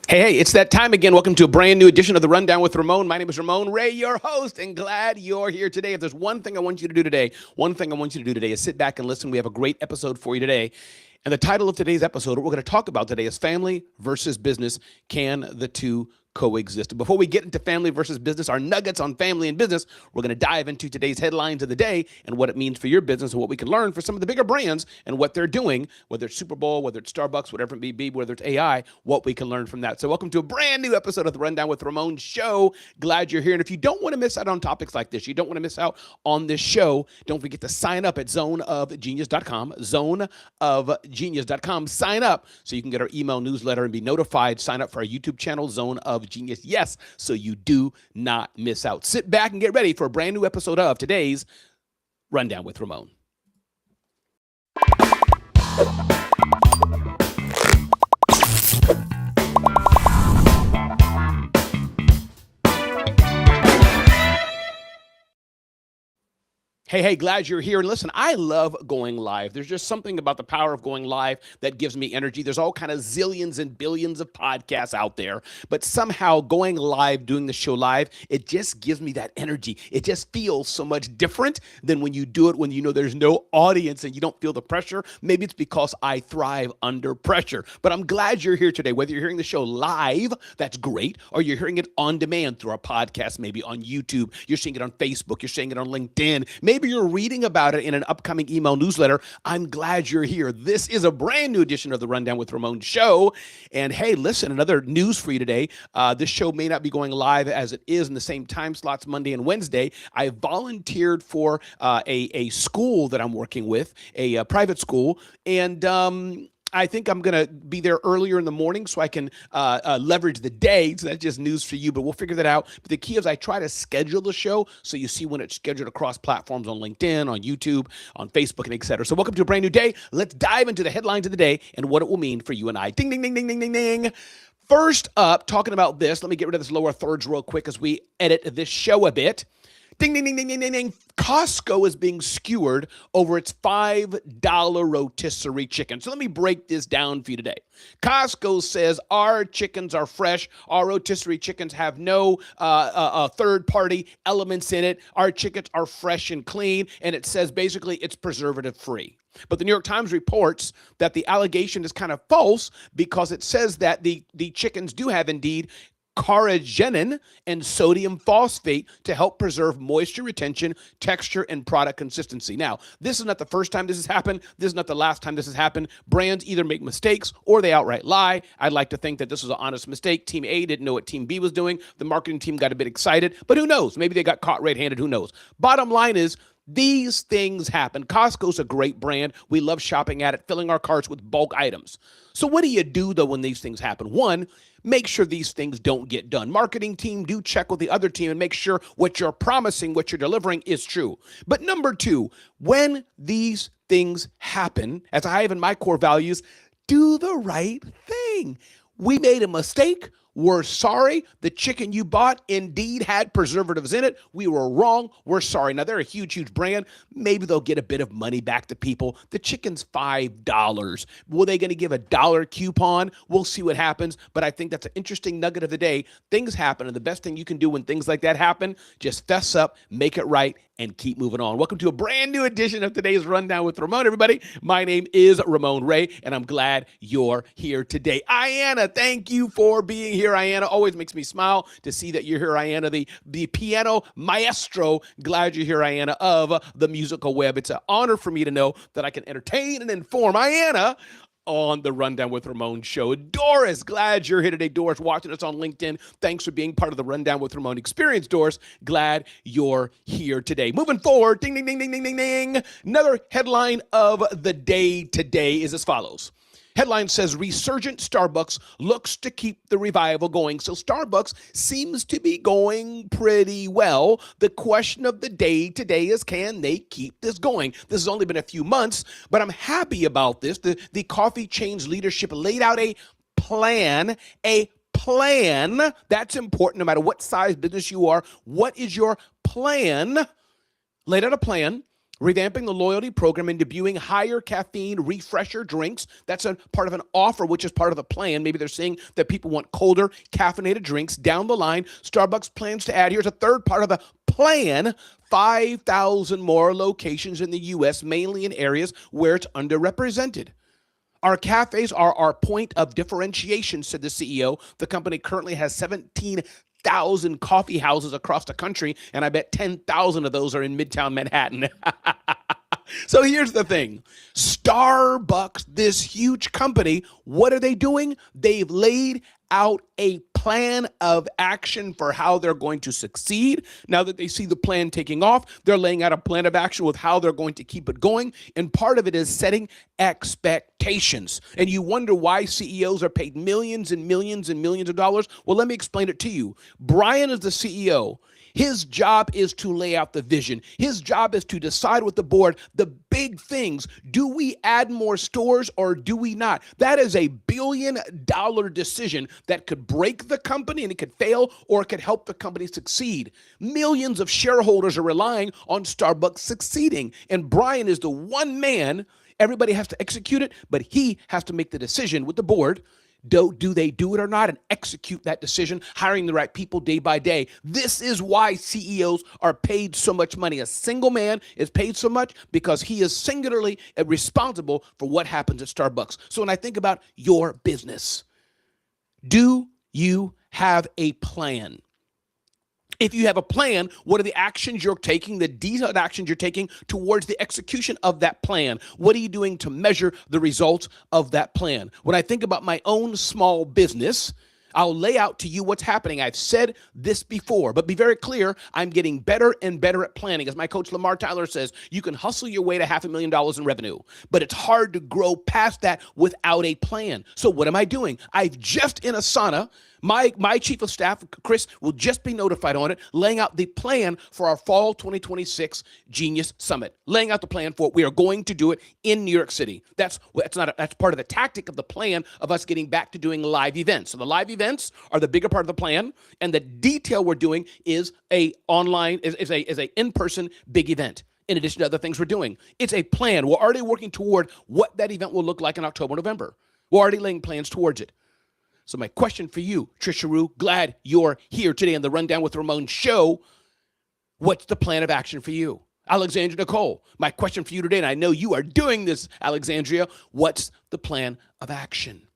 Hey, it's that time again. Welcome to a brand new edition of the Rundown with Ramon. My name is Ramon Ray, your host, and glad you're here today. If there's one thing I want you to do today, is sit back and listen. We have a great episode for you today. And the title of today's episode, what we're going to talk about today is family versus business. Can the two coexist? Before we get into family versus business, our nuggets on family and business, we're going to dive into today's headlines of the day and what it means for your business and what we can learn for some of the bigger brands and what they're doing, whether it's Super Bowl, whether it's Starbucks, whatever it may be, whether it's AI, what we can learn from that. So welcome to a brand new episode of the Rundown with Ramon Show. Glad you're here. And if you don't want to miss out on topics like this, you don't want to miss out on this show, don't forget to sign up at zoneofgenius.com, zoneofgenius.com. Sign up so you can get our email newsletter and be notified. Sign up for our YouTube channel, Zone of Genius. Yes, so you do not miss out. Sit back and get ready for a brand new episode of today's Rundown with Ramon. Hey, glad you're here. And listen, I love going live. There's just something about the power of going live that gives me energy. There's all kind of zillions and billions of podcasts out there, but somehow going live, doing the show live, it just gives me that energy. It just feels so much different than when you do it when you know there's no audience and you don't feel the pressure. Maybe it's because I thrive under pressure, but I'm glad you're here today. Whether you're hearing the show live, that's great, or you're hearing it on demand through our podcast, maybe on YouTube, you're seeing it on Facebook, you're seeing it on LinkedIn, maybe you're reading about it in an upcoming email newsletter. I'm glad you're here. This is a brand new edition of the Rundown with Ramon Show. And hey, listen, another news for you today. This show may not be going live as it is in the same time slots Monday and Wednesday. I volunteered for a school that I'm working with, a private school, and I think I'm going to be there earlier in the morning so I can leverage the day. So that's just news for you, but we'll figure that out. But the key is I try to schedule the show so you see when it's scheduled across platforms on LinkedIn, on YouTube, on Facebook, and et cetera. So welcome to a brand new day. Let's dive into the headlines of the day and what it will mean for you and I. Ding, ding, ding, ding, ding, ding, ding. First up, talking about this, let me get rid of this lower thirds real quick as we edit this show a bit. Ding, ding, ding, ding, ding, ding, ding. Costco is being skewered over its $5 rotisserie chicken. So let me break this down for you today. Costco says our chickens are fresh. Our rotisserie chickens have no third-party elements in it. Our chickens are fresh and clean. And it says basically it's preservative-free. But the New York Times reports that the allegation is kind of false because it says that the chickens do have indeed carrageenan and sodium phosphate to help preserve moisture retention, texture, and product consistency. Now, this is not the first time this has happened. This is not the last time this has happened. Brands either make mistakes or they outright lie. I'd like to think that this was an honest mistake. Team A didn't know what Team B was doing. The marketing team got a bit excited, but who knows? Maybe they got caught red-handed. Who knows? Bottom line is, these things happen. Costco's a great brand. We love shopping at it, filling our carts with bulk items. So what do you do, though, when these things happen? One, make sure these things don't get done. Marketing team, do check with the other team and make sure what you're promising, what you're delivering is true. But number two, when these things happen, as I have in my core values, do the right thing. We made a mistake. We're sorry. The chicken you bought indeed had preservatives in it. We were wrong. We're sorry. Now, they're a huge, huge brand. Maybe they'll get a bit of money back to people. The chicken's $5. Were they going to give a dollar coupon? We'll see what happens. But I think that's an interesting nugget of the day. Things happen, and the best thing you can do when things like that happen, just fess up, make it right, and keep moving on. Welcome to a brand new edition of today's Rundown with Ramon, everybody. My name is Ramon Ray, and I'm glad you're here today. Ayanna, thank you for being here. Ayanna always makes me smile to see that you're here, Ayanna, the piano maestro. Glad you're here, Ayanna, of the musical web. It's an honor for me to know that I can entertain and inform Ayanna on the Rundown with Ramon show. Doris, glad you're here today. Doris, watching us on LinkedIn. Thanks for being part of the Rundown with Ramon experience, Doris. Glad you're here today. Moving forward, ding, ding, ding, ding, ding, ding, ding. Another headline of the day today is as follows. Headline says, resurgent Starbucks looks to keep the revival going. So Starbucks seems to be going pretty well. The question of the day today is, can they keep this going? This has only been a few months, but I'm happy about this. The coffee chain's leadership laid out a plan. That's important no matter what size business you are. What is your plan? Laid out a plan revamping the loyalty program and debuting higher caffeine refresher drinks. That's a part of an offer, which is part of the plan. Maybe they're saying that people want colder caffeinated drinks down the line. Starbucks plans to add, here's a third part of the plan, 5,000 more locations in the U.S., mainly in areas where it's underrepresented. Our cafes are our point of differentiation, said the CEO. The company currently has 17,000 coffee houses across the country, and I bet 10,000 of those are in Midtown Manhattan. So here's the thing. Starbucks, this huge company, what are they doing? They've laid out a plan of action for how they're going to succeed. Now that they see the plan taking off, they're laying out a plan of action with how they're going to keep it going. And part of it is setting expectations. And you wonder why CEOs are paid millions and millions and millions of dollars. Well, let me explain it to you. Brian is the CEO. His job is to lay out the vision. His job is to decide with the board the big things. Do we add more stores or do we not? That is a billion-dollar decision that could break the company and it could fail, or it could help the company succeed. Millions of shareholders are relying on Starbucks succeeding. And Brian is the one man. Everybody has to execute it, but he has to make the decision with the board. Do they do it or not, and execute that decision, hiring the right people day by day. This is why CEOs are paid so much money. A single man is paid so much because he is singularly responsible for what happens at Starbucks. So when I think about your business, do you have a plan? If you have a plan, what are the actions you're taking, the detailed actions you're taking towards the execution of that plan? What are you doing to measure the results of that plan? When I think about my own small business, I'll lay out to you what's happening. I've said this before, but be very clear, I'm getting better and better at planning. As my coach Lamar Tyler says, you can hustle your way to $500,000 in revenue, but it's hard to grow past that without a plan. So what am I doing? I've just in Asana, my chief of staff, Chris, will just be notified on it, laying out the plan for our fall 2026 Genius Summit, laying out the plan for what we are going to do it in New York City. That's part of the tactic of the plan of us getting back to doing live events. So the live events are the bigger part of the plan, and the detail we're doing is a in-person big event. In addition to other things we're doing, it's a plan. We're already working toward what that event will look like in October, November. We're already laying plans towards it. So my question for you, Trisha Rue, glad you're here today on the Rundown with Ramon show. What's the plan of action for you? Alexandria Nicole, my question for you today, and I know you are doing this, Alexandria, what's the plan of action?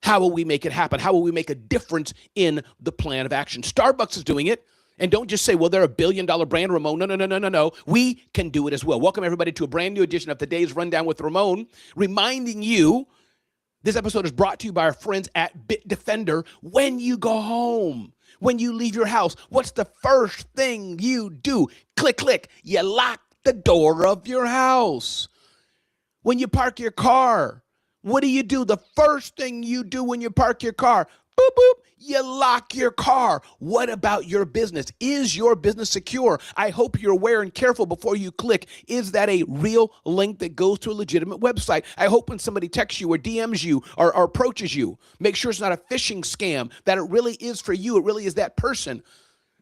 How will we make it happen? How will we make a difference in the plan of action? Starbucks is doing it. And don't just say, well, they're a billion-dollar brand, Ramon. No. We can do it as well. Welcome, everybody, to a brand new edition of today's Rundown with Ramon, reminding you this episode is brought to you by our friends at Bitdefender. When you go home, when you leave your house, what's the first thing you do? Click, you lock the door of your house. When you park your car, what do? The first thing you do when you park your car, boop, boop, you lock your car. What about your business? Is your business secure? I hope you're aware and careful before you click. Is that a real link that goes to a legitimate website? I hope when somebody texts you or DMs you or approaches you, make sure it's not a phishing scam, that it really is for you. It really is that person.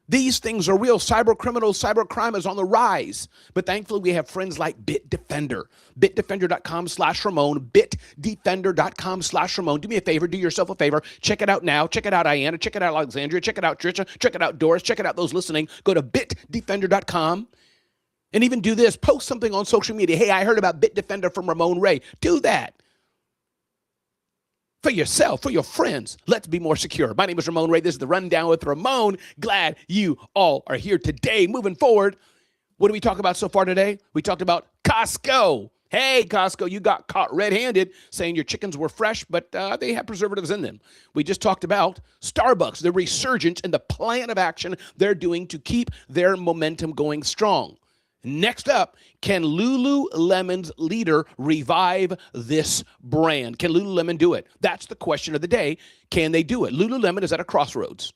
These things are real. Cyber criminals, cyber crime is on the rise. But thankfully, we have friends like Bitdefender. Bitdefender.com/Ramon. Bitdefender.com/Ramon. Do me a favor. Do yourself a favor. Check it out now. Check it out, Ayanna. Check it out, Alexandria. Check it out, Trisha. Check it out, Doris. Check it out, those listening. Go to bitdefender.com. And even do this. Post something on social media. Hey, I heard about Bitdefender from Ramon Ray. Do that. For yourself, for your friends, let's be more secure. My name is Ramon Ray. This is the Rundown with Ramon. Glad you all are here today. Moving forward, what did we talk about so far today? We talked about Costco. Hey, Costco, you got caught red-handed saying your chickens were fresh, but they have preservatives in them. We just talked about Starbucks, the resurgence and the plan of action they're doing to keep their momentum going strong. Next up, can Lululemon's leader revive this brand? Can Lululemon do it? That's the question of the day. Can they do it? Lululemon is at a crossroads.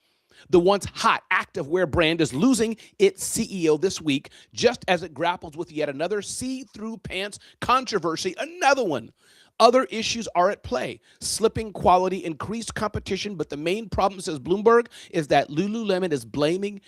The once hot activewear brand is losing its CEO this week, just as it grapples with yet another see-through pants controversy, another one. Other issues are at play. Slipping quality, increased competition, but the main problem, says Bloomberg, is that Lululemon is blaming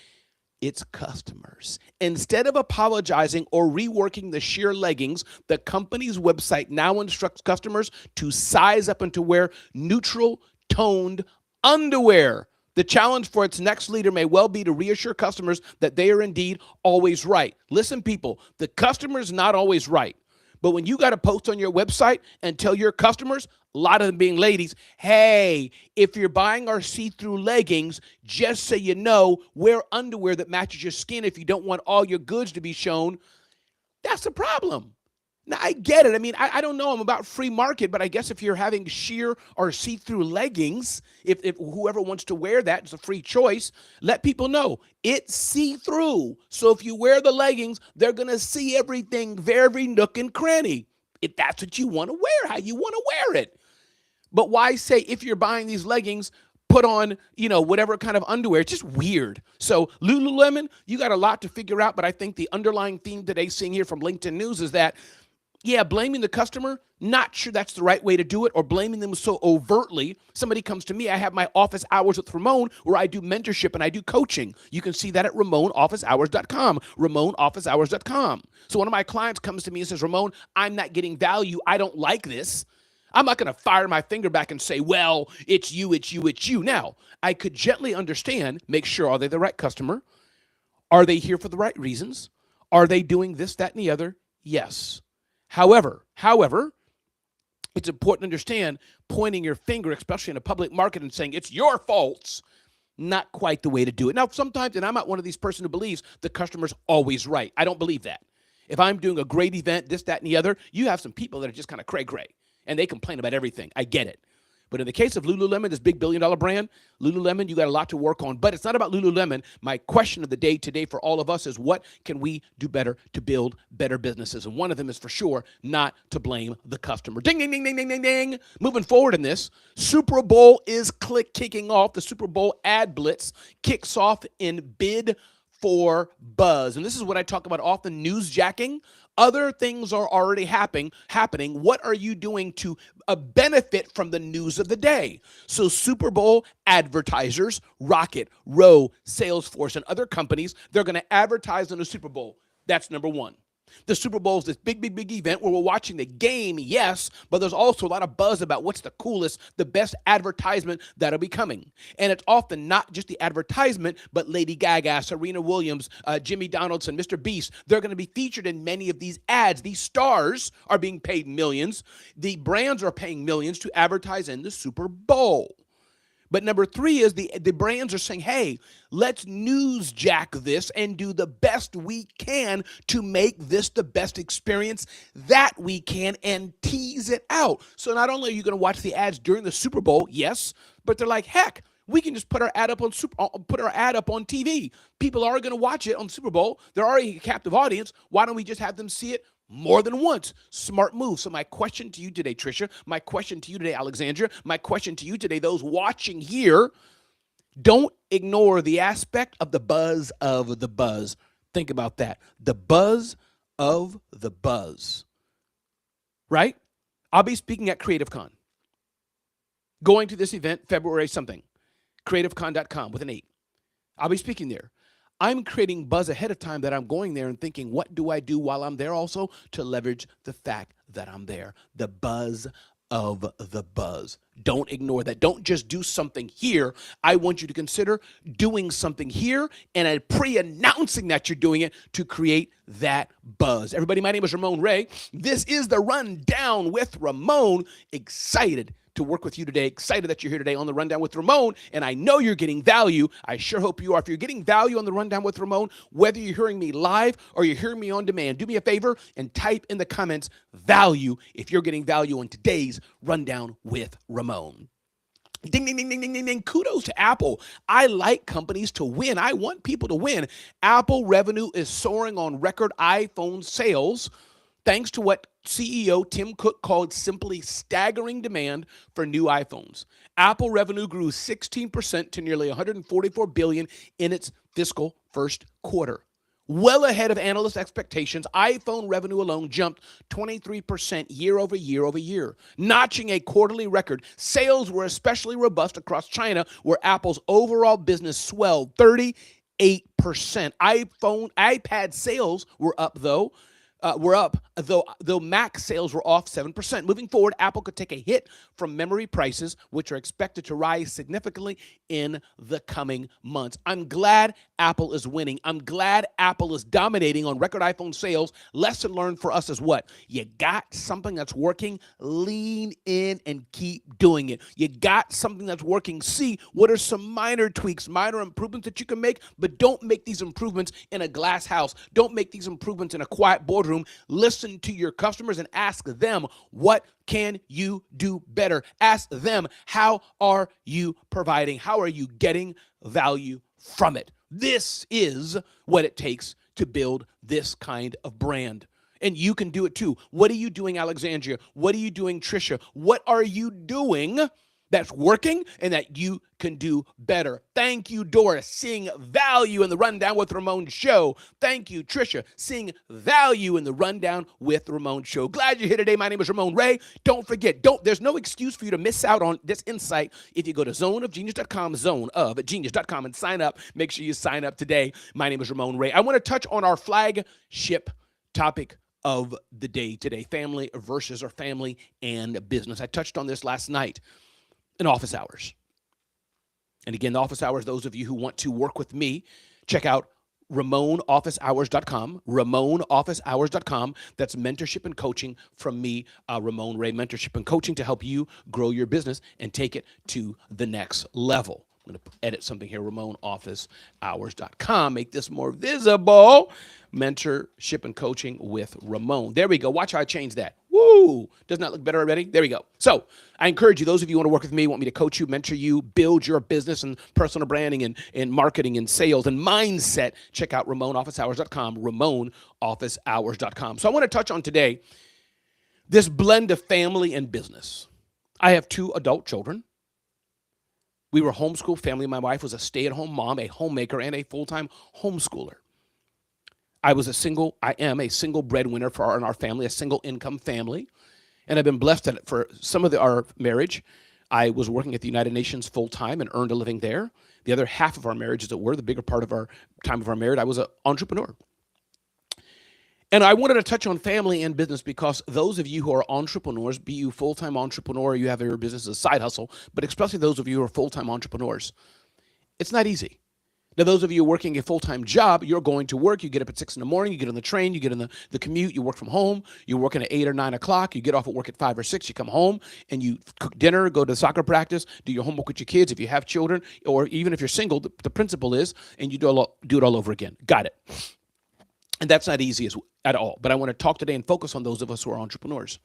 It's customers. Instead of apologizing or reworking the sheer leggings, the company's website now instructs customers to size up and to wear neutral toned underwear. The challenge for its next leader may well be to reassure customers that they are indeed always right. Listen, people, the customer is not always right. But when you got to post on your website and tell your customers, a lot of them being ladies, hey, if you're buying our see-through leggings, just so you know, wear underwear that matches your skin if you don't want all your goods to be shown, that's the problem. Now, I get it. I mean, I don't know. I'm about free market, but I guess if you're having sheer or see-through leggings, if whoever wants to wear that, it's a free choice, let people know it's see-through. So if you wear the leggings, they're going to see everything, every nook and cranny. If that's what you want to wear, how you want to wear it. But why say if you're buying these leggings, put on, whatever kind of underwear? It's just weird. So Lululemon, you got a lot to figure out, but I think the underlying theme today, seeing here from LinkedIn News, is that blaming the customer, not sure that's the right way to do it, or blaming them so overtly. Somebody comes to me, I have my office hours with Ramon where I do mentorship and I do coaching. You can see that at RamonOfficeHours.com, RamonOfficeHours.com. So one of my clients comes to me and says, Ramon, I'm not getting value. I don't like this. I'm not going to fire my finger back and say, well, it's you, it's you, it's you. Now, I could gently understand, make sure, are they the right customer? Are they here for the right reasons? Are they doing this, that, and the other? Yes. However, it's important to understand pointing your finger, especially in a public market, and saying it's your faults, not quite the way to do it. Now, sometimes, and I'm not one of these person who believes the customer's always right. I don't believe that. If I'm doing a great event, this, that, and the other, you have some people that are just kind of cray-cray, and they complain about everything. I get it. But in the case of Lululemon, this big billion-dollar brand, Lululemon, you got a lot to work on. But it's not about Lululemon. My question of the day today for all of us is, what can we do better to build better businesses? And one of them is for sure not to blame the customer. Ding, ding, ding, ding, ding, ding, ding. Moving forward in this, Super Bowl is kicking off. The Super Bowl ad blitz kicks off in bid for buzz. And this is what I talk about often, newsjacking. Other things are already happening. What are you doing to benefit from the news of the day? So Super Bowl advertisers, Rocket, Row, Salesforce, and other companies, they're going to advertise on the Super Bowl. That's number one. The Super Bowl is this big, big, big event where we're watching the game, yes, but there's also a lot of buzz about what's the coolest, the best advertisement that'll be coming. And it's often not just the advertisement, but Lady Gaga, Serena Williams, Jimmy Donaldson, Mr. Beast. They're going to be featured in many of these ads. These stars are being paid millions. The brands are paying millions to advertise in the Super Bowl. But number three is the brands are saying, hey, let's newsjack this and do the best we can to make this the best experience that we can and tease it out. So not only are you going to watch the ads during the Super Bowl, yes, but they're like, heck, we can just put our ad up on TV. People are going to watch it on Super Bowl. They're already a captive audience. Why don't we just have them see it more than once? Smart move. So my question to you today, Tricia, my question to you today, Alexandra, my question to you today, those watching here, don't ignore the aspect of the buzz of the buzz. Think about that. The buzz of the buzz, right? I'll be speaking at Creative Con. Going to this event, February something, creativecon.com with an 8. I'll be speaking there. I'm creating buzz ahead of time that I'm going there and thinking, what do I do while I'm there also to leverage the fact that I'm there? The buzz of the buzz. Don't ignore that. Don't just do something here. I want you to consider doing something here and pre-announcing that you're doing it to create that buzz. Everybody, my name is Ramon Ray. This is the Rundown with Ramon. Excited to work with you today. Excited that you're here today on the Rundown with Ramon, and I know you're getting value. I sure hope you are. If you're getting value on the Rundown with Ramon, whether you're hearing me live or you're hearing me on demand, do me a favor and type in the comments value if you're getting value on today's Rundown with Ramon. Ding, ding, ding, ding, ding, ding, ding. Kudos to Apple. I like companies to win. I want people to win. Apple revenue is soaring on record iPhone sales, thanks to what CEO Tim Cook called simply staggering demand for new iPhones. Apple revenue grew 16% to nearly $144 billion in its fiscal first quarter. Well ahead of analyst expectations, iPhone revenue alone jumped 23% year over year, notching a quarterly record. Sales were especially robust across China, where Apple's overall business swelled 38% iPad sales were up though. Though Mac sales were off 7%. Moving forward, Apple could take a hit from memory prices, which are expected to rise significantly in the coming months. I'm glad Apple is winning. I'm glad Apple is dominating on record iPhone sales. Lesson learned for us is what? You got something that's working, lean in and keep doing it. You got something that's working. See what are some minor tweaks, minor improvements that you can make, but don't make these improvements in a glass house. Don't make these improvements in a quiet boardroom. Listen to your customers and ask them, what can you do better? Ask them, how are you providing? How are you getting value from it? This is what it takes to build this kind of brand. And you can do it too. What are you doing, Alexandria? What are you doing, Trisha? What are you doing that's working and that you can do better? Thank you, Doris, seeing value in the Rundown with Ramon Show. Thank you, Trisha, seeing value in the Rundown with Ramon Show. Glad you're here today. My name is Ramon Ray. Don't forget, there's no excuse for you to miss out on this insight if you go to zoneofgenius.com, zoneofgenius.com, and sign up. Make sure you sign up today. My name is Ramon Ray. I want to touch on our flagship topic of the day today, family versus or family and business. I touched on this last night in office hours. And again, the office hours, those of you who want to work with me, check out RamonOfficeHours.com, RamonOfficeHours.com. That's mentorship and coaching from me, Ramon Ray, mentorship and coaching to help you grow your business and take it to the next level. I'm going to edit something here, RamonOfficeHours.com, make this more visible. Mentorship and coaching with Ramon. There we go. Watch how I change that. Woo! Doesn't that look better already? There we go. So I encourage you, those of you who want to work with me, want me to coach you, mentor you, build your business and personal branding and marketing and sales and mindset, check out RamonOfficeHours.com, RamonOfficeHours.com. So I want to touch on today this blend of family and business. I have 2 adult children. We were a homeschool family. My wife was a stay-at-home mom, a homemaker, and a full-time homeschooler. I am a single breadwinner for our family, a single income family. And I've been blessed that for some of our marriage, I was working at the United Nations full time and earned a living there. The other half of our marriage, as it were, the bigger part of our time of our marriage, I was an entrepreneur. And I wanted to touch on family and business because those of you who are entrepreneurs, be you full-time entrepreneur, or you have your business as a side hustle, but especially those of you who are full-time entrepreneurs, it's not easy. Now, those of you working a full-time job, you're going to work. You get up at 6 in the morning. You get on the train. You get on the commute. You work from home. You're working at 8 or 9 o'clock. You get off at work at 5 or 6. You come home and you cook dinner, go to soccer practice, do your homework with your kids if you have children, or even if you're single, the principle is, and you do it all over again. Got it. And that's not easy at all. But I want to talk today and focus on those of us who are entrepreneurs.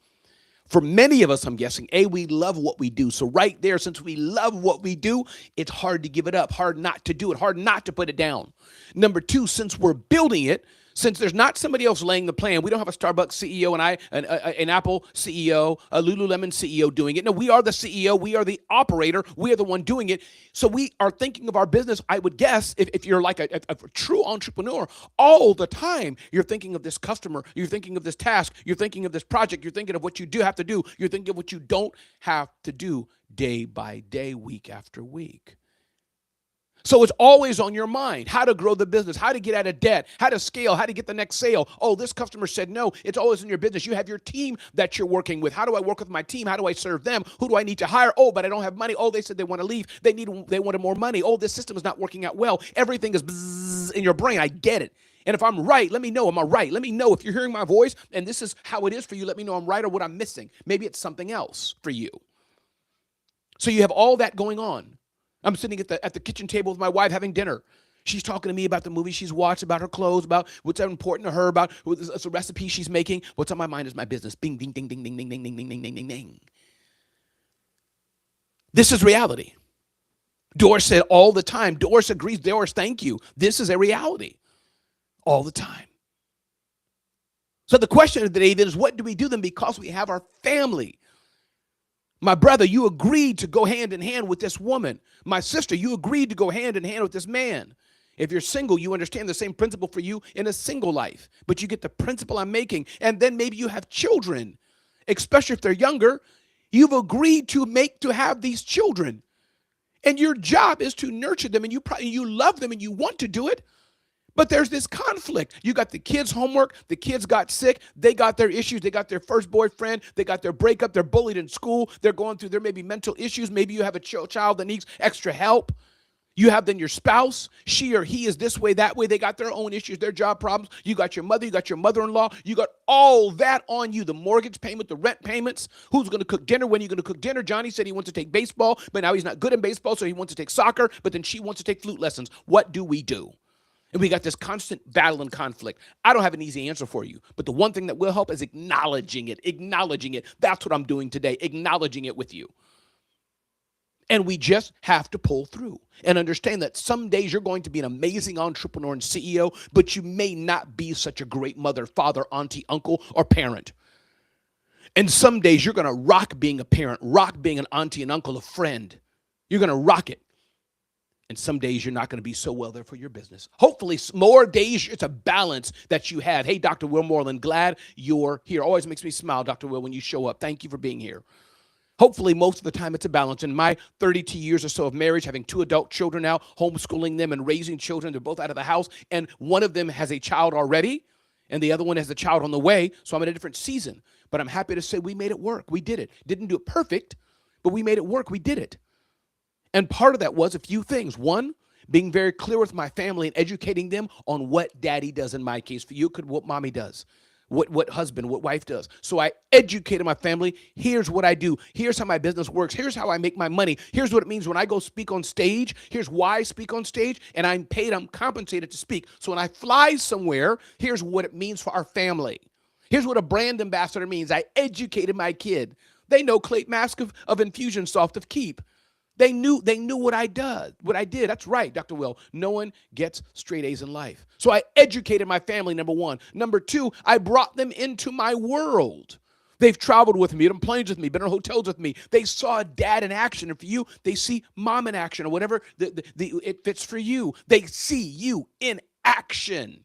For many of us, I'm guessing, we love what we do. So right there, since we love what we do, it's hard to give it up, hard not to do it, hard not to put it down. Number 2, since we're building it, since there's not somebody else laying the plan, we don't have a Starbucks CEO and an Apple CEO, a Lululemon CEO doing it. No, we are the CEO. We are the operator. We are the one doing it. So we are thinking of our business, I would guess, if you're like a true entrepreneur, all the time, you're thinking of this customer. You're thinking of this task. You're thinking of this project. You're thinking of what you do have to do. You're thinking of what you don't have to do day by day, week after week. So it's always on your mind, how to grow the business, how to get out of debt, how to scale, how to get the next sale. Oh, this customer said no. It's always in your business. You have your team that you're working with. How do I work with my team? How do I serve them? Who do I need to hire? Oh, but I don't have money. Oh, they said they want to leave. They wanted more money. Oh, this system is not working out well. Everything is bzzz in your brain. I get it. And if I'm right, let me know. Am I right? Let me know if you're hearing my voice and this is how it is for you. Let me know I'm right or what I'm missing. Maybe it's something else for you. So you have all that going on. I'm sitting at the kitchen table with my wife having dinner. She's talking to me about the movie she's watched, about her clothes, about what's important to her, about it's a recipe she's making. What's on my mind is my business. Bing, ding, ding, ding, ding, ding, ding, ding, ding, ding, ding, ding, ding. This is reality. Doris said all the time. Doris agrees. Doris, thank you. This is a reality all the time. So the question of the day then is, what do we do then because we have our family? My brother, you agreed to go hand in hand with this woman. My sister, you agreed to go hand in hand with this man. If you're single, you understand the same principle for you in a single life. But you get the principle I'm making. And then maybe you have children, especially if they're younger. You've agreed to have these children. And your job is to nurture them, and you love them and you want to do it. But there's this conflict. You got the kids' homework. The kids got sick. They got their issues. They got their first boyfriend. They got their breakup. They're bullied in school. They're going through, there may be mental issues. Maybe you have a child that needs extra help. You have then your spouse. She or he is this way, that way. They got their own issues, their job problems. You got your mother. You got your mother-in-law. You got all that on you. The mortgage payment, the rent payments. Who's going to cook dinner? When are you going to cook dinner? Johnny said he wants to take baseball, but now he's not good in baseball, so he wants to take soccer, but then she wants to take flute lessons. What do we do? And we got this constant battle and conflict. I don't have an easy answer for you, but the one thing that will help is acknowledging it. Acknowledging it. That's what I'm doing today, acknowledging it with you. And we just have to pull through and understand that some days you're going to be an amazing entrepreneur and CEO, but you may not be such a great mother, father, auntie, uncle, or parent. And some days you're going to rock being a parent, rock being an auntie, an uncle, a friend. You're going to rock it. And some days you're not going to be so well there for your business. Hopefully, more days, it's a balance that you have. Hey, Dr. Will Moreland, glad you're here. Always makes me smile, Dr. Will, when you show up. Thank you for being here. Hopefully, most of the time, it's a balance. In my 32 years or so of marriage, having 2 adult children now, homeschooling them and raising children, they're both out of the house, and one of them has a child already, and the other one has a child on the way, so I'm in a different season. But I'm happy to say we made it work. We did it. Didn't do it perfect, but we made it work. We did it. And part of that was a few things. One, being very clear with my family and educating them on what daddy does in my case. For you, could what mommy does, what husband, what wife does. So I educated my family. Here's what I do. Here's how my business works. Here's how I make my money. Here's what it means when I go speak on stage. Here's why I speak on stage. And I'm paid, I'm compensated to speak. So when I fly somewhere, here's what it means for our family. Here's what a brand ambassador means. I educated my kid. They know Clayton Mask of Infusionsoft of Keep. They knew what I did. That's right, Dr. Will. No one gets straight A's in life. So I educated my family, number one. Number two, I brought them into my world. They've traveled with me, been on planes with me, been in hotels with me. They saw dad in action. And for you, they see mom in action or whatever it fits for you. They see you in action.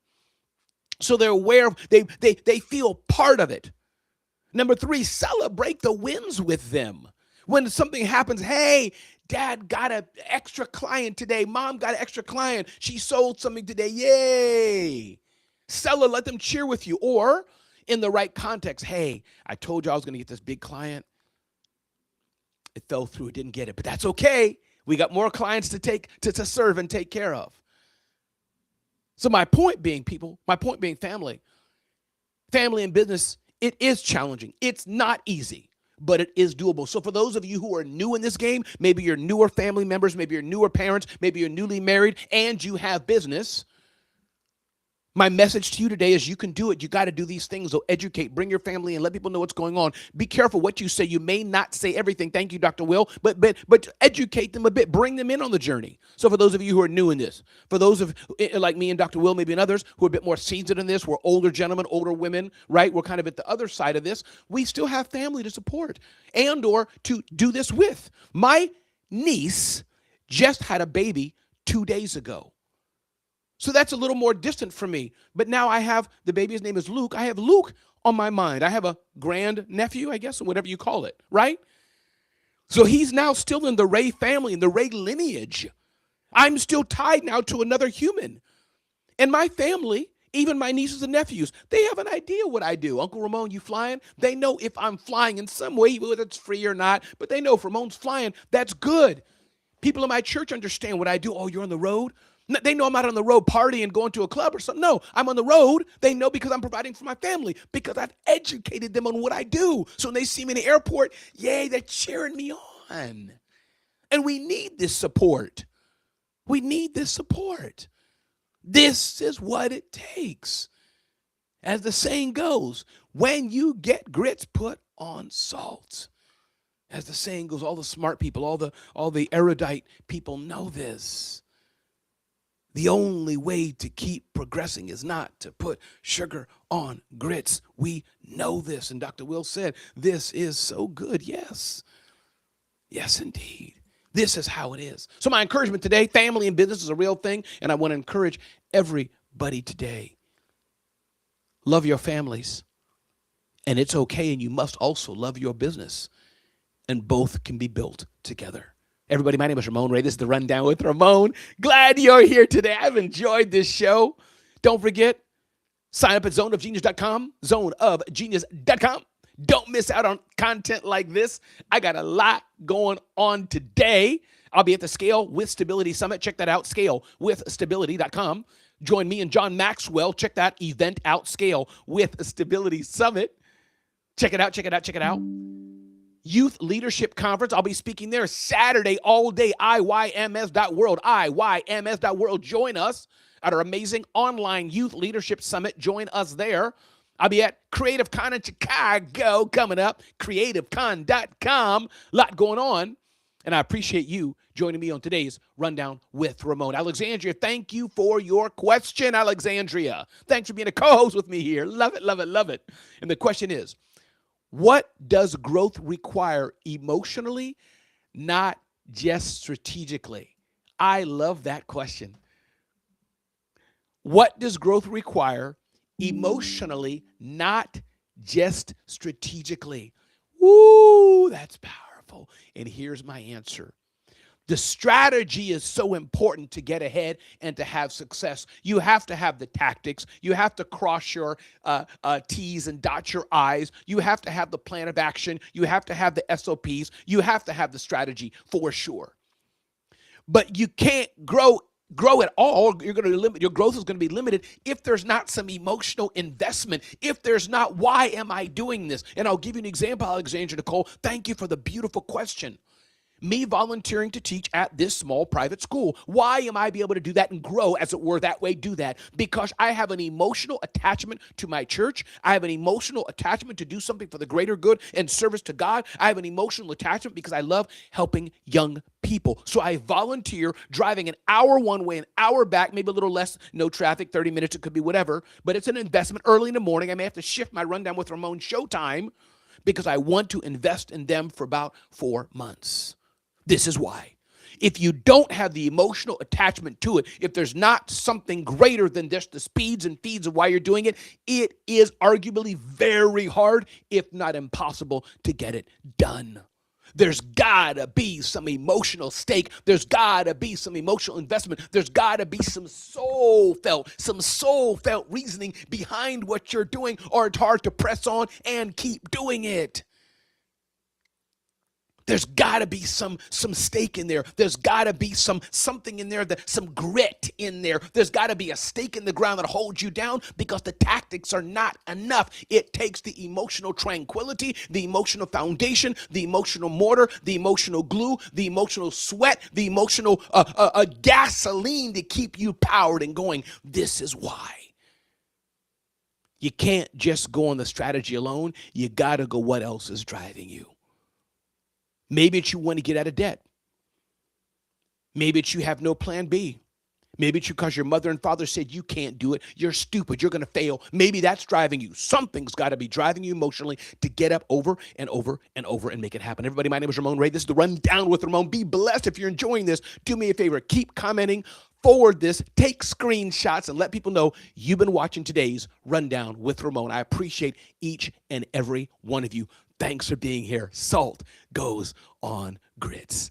So they're aware of, they feel part of it. Number three, celebrate the wins with them. When something happens, hey, dad got an extra client today. Mom got an extra client. She sold something today. Yay. Let them cheer with you. Or in the right context, hey, I told you I was going to get this big client. It fell through. It didn't get it. But that's okay. We got more clients to serve and take care of. So my point being, people, family and business, it is challenging. It's not easy, but it is doable. So for those of you who are new in this game, maybe you're newer family members, maybe you're newer parents, maybe you're newly married and you have business, my message to you today is you can do it. You got to do these things. So educate, bring your family and let people know what's going on. Be careful what you say. You may not say everything. Thank you, Dr. Will, but educate them a bit. Bring them in on the journey. So for those of you who are new in this, for those of like me and Dr. Will, maybe and others who are a bit more seasoned in this, we're older gentlemen, older women, right? We're kind of at the other side of this. We still have family to support and or to do this with. My niece just had a baby 2 days ago. So that's a little more distant from me. But now I have, the baby's name is Luke. I have Luke on my mind. I have a grand nephew, I guess, or whatever you call it, right? So he's now still in the Ray family, in the Ray lineage. I'm still tied now to another human. And my family, even my nieces and nephews, they have an idea what I do. Uncle Ramon, you flying? They know if I'm flying in some way, whether it's free or not, but they know if Ramon's flying, that's good. People in my church understand what I do. Oh, you're on the road? They know I'm not on the road partying, going to a club or something. No, I'm on the road. They know because I'm providing for my family, because I've educated them on what I do. So when they see me in the airport, yay, they're cheering me on. And we need this support. We need this support. This is what it takes. As the saying goes, when you get grits, put on salt. As the saying goes, all the smart people, all the erudite people know this. The only way to keep progressing is not to put sugar on grits. We know this. And Dr. Will said, this is so good. Yes. Yes, indeed. This is how it is. So my encouragement today, family and business is a real thing. And I want to encourage everybody today. Love your families. And it's okay. And you must also love your business. And both can be built together. Everybody, my name is Ramon Ray. This is the Rundown with Ramon. Glad you're here today. I've enjoyed this show. Don't forget, sign up at zoneofgenius.com, zoneofgenius.com. Don't miss out on content like this. I got a lot going on today. I'll be at the Scale with Stability Summit. Check that out, scalewithstability.com. Join me and John Maxwell. Check that event out, Scale with Stability Summit. Check it out, check it out, check it out. Youth Leadership Conference. I'll be speaking there Saturday all day, IYMS.world, IYMS.world. Join us at our amazing online Youth Leadership Summit. Join us there. I'll be at Creative Con in Chicago coming up, creativecon.com. A lot going on, and I appreciate you joining me on today's Rundown with Ramon. Alexandria, thank you for your question, Alexandria. Thanks for being a co-host with me here. Love it, love it, love it. And the question is, what does growth require emotionally, not just strategically? I love that question. What does growth require emotionally, not just strategically? Woo, that's powerful. And here's my answer. The strategy is so important to get ahead and to have success. You have to have the tactics. You have to cross your T's and dot your I's. You have to have the plan of action. You have to have the SOPs. You have to have the strategy for sure. But you can't grow at all. You're going to limit your growth is going to be limited if there's not some emotional investment. If there's not, why am I doing this? And I'll give you an example, Alexandra Nicole. Thank you for the beautiful question. Me volunteering to teach at this small private school. Why am I be able to do that and grow, as it were, that way, do that? Because I have an emotional attachment to my church. I have an emotional attachment to do something for the greater good and service to God. I have an emotional attachment because I love helping young people. So I volunteer driving an hour one way, an hour back, maybe a little less, no traffic, 30 minutes, it could be whatever. But it's an investment early in the morning. I may have to shift my Rundown with Ramon show time because I want to invest in them for about 4 months. This is why. If you don't have the emotional attachment to it, if there's not something greater than just the speeds and feeds of why you're doing it, it is arguably very hard, if not impossible, to get it done. There's gotta be some emotional stake. There's gotta be some emotional investment. There's gotta be some soul felt reasoning behind what you're doing, or it's hard to press on and keep doing it. There's got to be some stake in there. There's got to be something in there, some grit in there. There's got to be a stake in the ground that holds you down, because the tactics are not enough. It takes the emotional tranquility, the emotional foundation, the emotional mortar, the emotional glue, the emotional sweat, the emotional gasoline to keep you powered and going. This is why. You can't just go on the strategy alone. You got to go, what else is driving you? Maybe it's you want to get out of debt. Maybe it's you have no plan B. Maybe it's because your mother and father said you can't do it. You're stupid. You're going to fail. Maybe that's driving you. Something's got to be driving you emotionally to get up over and over and over and make it happen. Everybody, my name is Ramon Ray. This is the Rundown with Ramon. Be blessed. If you're enjoying this, do me a favor. Keep commenting. Forward this. Take screenshots and let people know you've been watching today's Rundown with Ramon. I appreciate each and every one of you. Thanks for being here. Salt goes on grits.